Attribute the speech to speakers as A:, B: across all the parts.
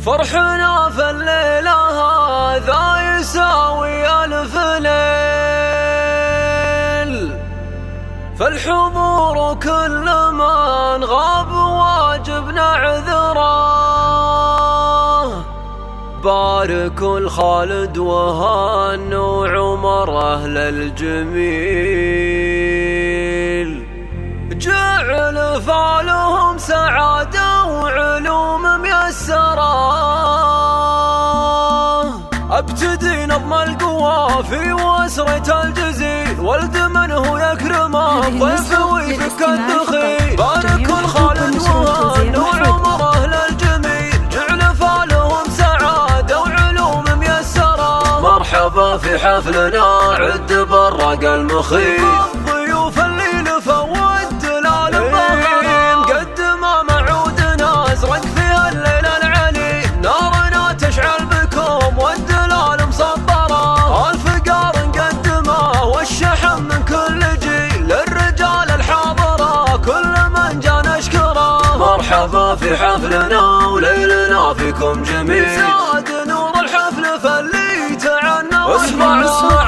A: فرحنا في الليلة هذا يساوي ألف ليل، فالحضور كل من غاب واجبنا عذره. بارك الخالد وهان وعمر أهل الجميل، جعل فعلهم سعادة وعلوم ميسرة. ابتدي نظم القوى في وسرة الجزيل، ولد من هو يكرمه ضيف ويفك الدخيل. بارك الخالد وهان وعمر أهل الجميل، جعل فعلهم سعادة وعلوم ميسرة. مرحبا في حفلنا عد برق المخيل، الضيوف اللي لفوا الدلال الضخم، قدم معودنا ازرق في الليل العلي. نارنا تشعل بكم والدلال مسطرة، الفقار نقدمه والشحن من كل جيل. الرجال الحاضرة كل من جا نشكره، مرحبا في حفلنا وليلنا فيكم جميل. زاد نور الحفل فاللي تعنى واسمع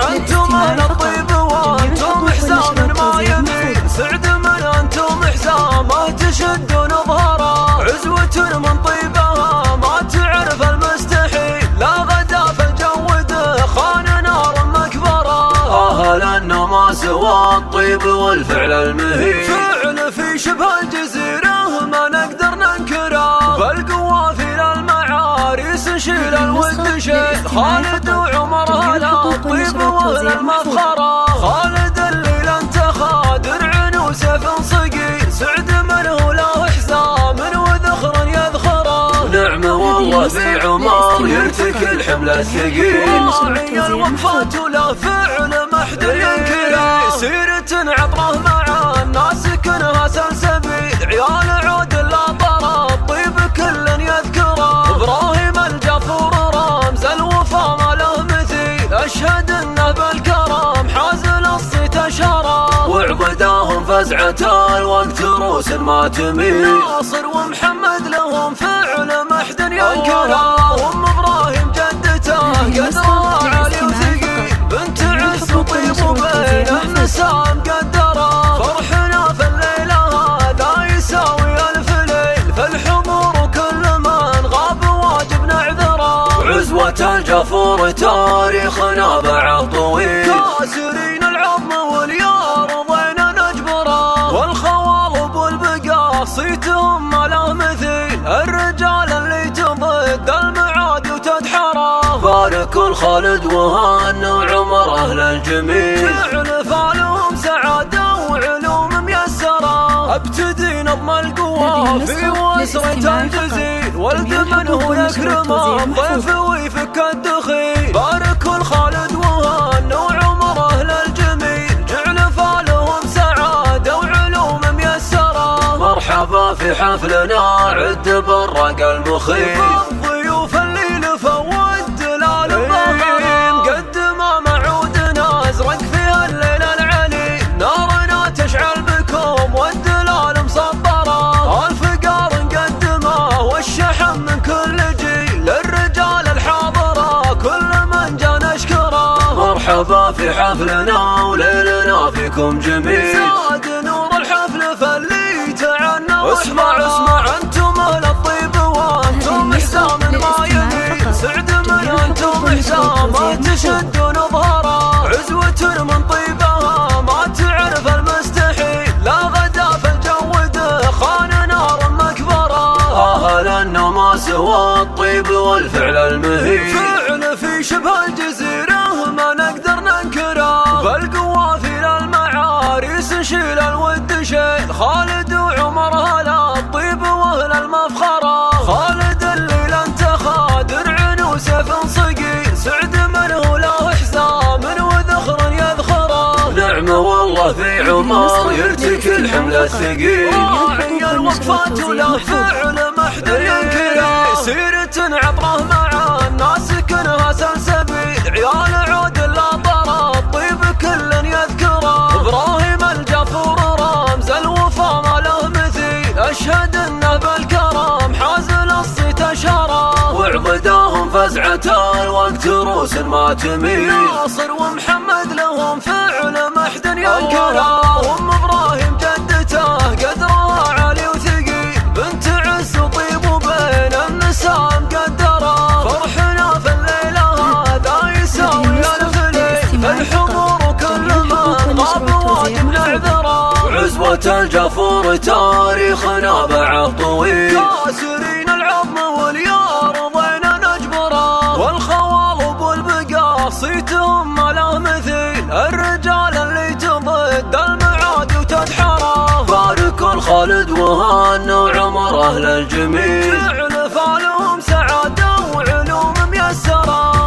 A: انتم اهل الطيب وانتم حزام ما يميل. سعد من انتم حزامه تشدون ظهره، عزوة من طيبها ما تعرف المستحيل. لا غدا في الجو دخان نار مكبره، اهلا ما سوى الطيب والفعل المهيل. فعل في شبه الجزيرة ما نقدر ننكره، فالقوافل المعاريس نشيل الود شيل. خالد وعمر هلا الطيب واهل المفخره، خالد الليل انتخى درع وسيف صقيل. سعد من هو له حزام وذخر يذخره، نعم والله في عمر يرتكي الحمل الثقيل. راعي الوقفات ولا فعل ما حد ينكره، سيرة عطره مع الناس كنها سلسبيل. عيال عود لا طرى الطيب كل يذكره، ابراهيم الجفور رمز الوفا ما له مثيل. اشهد انه بالكرم حازل الصيت اشهره، وعبداهم فزعة الوقت روس ما تميل. ناصر ومحمد لهم فعل ما حد ينكره، ام ابراهيم جدته قدرها عالي وثقيل. بنت عز وطيب وبين النساء مقدره، فرحنا في الليله هذا يساوي الف ليل. فالحضور كل من غاب واجبنا عذره، عزوة الجفور تاريخنا بعد طويل. كاسرين العظم واليار رضينا نجبره، والخوالب والبقا صيتهم ما له مثيل. الرجال اللي تضد المعادي وتدحره، بارك الخالد وهان وعمر اهل الجميل. جعل فعلهم سعادة وعلوم ميسرة، ابتدي نظم القوى في وسرة الجزيل. ولد من هو يكرمه ضيف ويفك الدخيل. بارك الخالد وهان وعمر اهل الجميل، جعل فعلهم سعادة وعلوم ميسرة. مرحبا في حفلنا عد برق المخيل، الضيوف اللي لفوا الدلال الضخم، قدم معودنا ازرق في الليل العلي. نارنا تشعل بكم والدلال مسطرة، الفقار نقدمه والشحن من كل جيل. الرجال الحاضرة كل من جا نشكره، مرحبا في حفلنا وليلنا فيكم جميل. زاد نور الحفل فاللي تعنى واسمع انتم اهل الطيب وانتم حزام ما يميل. سعد من انتم حزامه تشدون ظهره، عزوة من طيبها ما تعرف المستحيل. لا غدا في الجو دخان نار مكبره، اهلا ما سوى الطيب والفعل المهيل. فعل في شبه الجزيرة ما نقدر ننكره، فالقوافل المعاريس نشيل الود شيل. خالد وعمر هلا الطيب واهل المفخره، خالد الليل انتخى درع وسيف صقيل. سعد من هو له حزام وذخر يذخره، نعم والله في عمر يرتكي الحمل الثقيل. راعي الوقفات ولا فعل ما حد ينكره، سيرة عطره مع الناس كنها سلسبيل. عيال عود لا طرى الطيب كل يذكره، ابراهيم الجفور رمز الوفا ما له مثيل. اشهد انه بالكرم حازل الصيت اشهره، مداهم فزعة الوقت روس ما تميل. ناصر ومحمد لهم فعل محد ينكرها، وام ابراهيم جدته قدرها عالي وثقيل، بنت عز وطيب وبين النساء مقدره. فرحنا في الليله هذا يساوي الف ليل، الحضور وكل من غاب واجب نعذره. عزوة الجفور تاريخنا بعد طويل، كاسرين العظم واليار ضينا نجبره، والخوال ابو البقا صيتهم ما له مثيل، الرجال اللي تضد المعادي وتدحره. بارك الخالد وهان وعمر اهل الجميل، فعل فالهم سعاده وعلوم ميسره.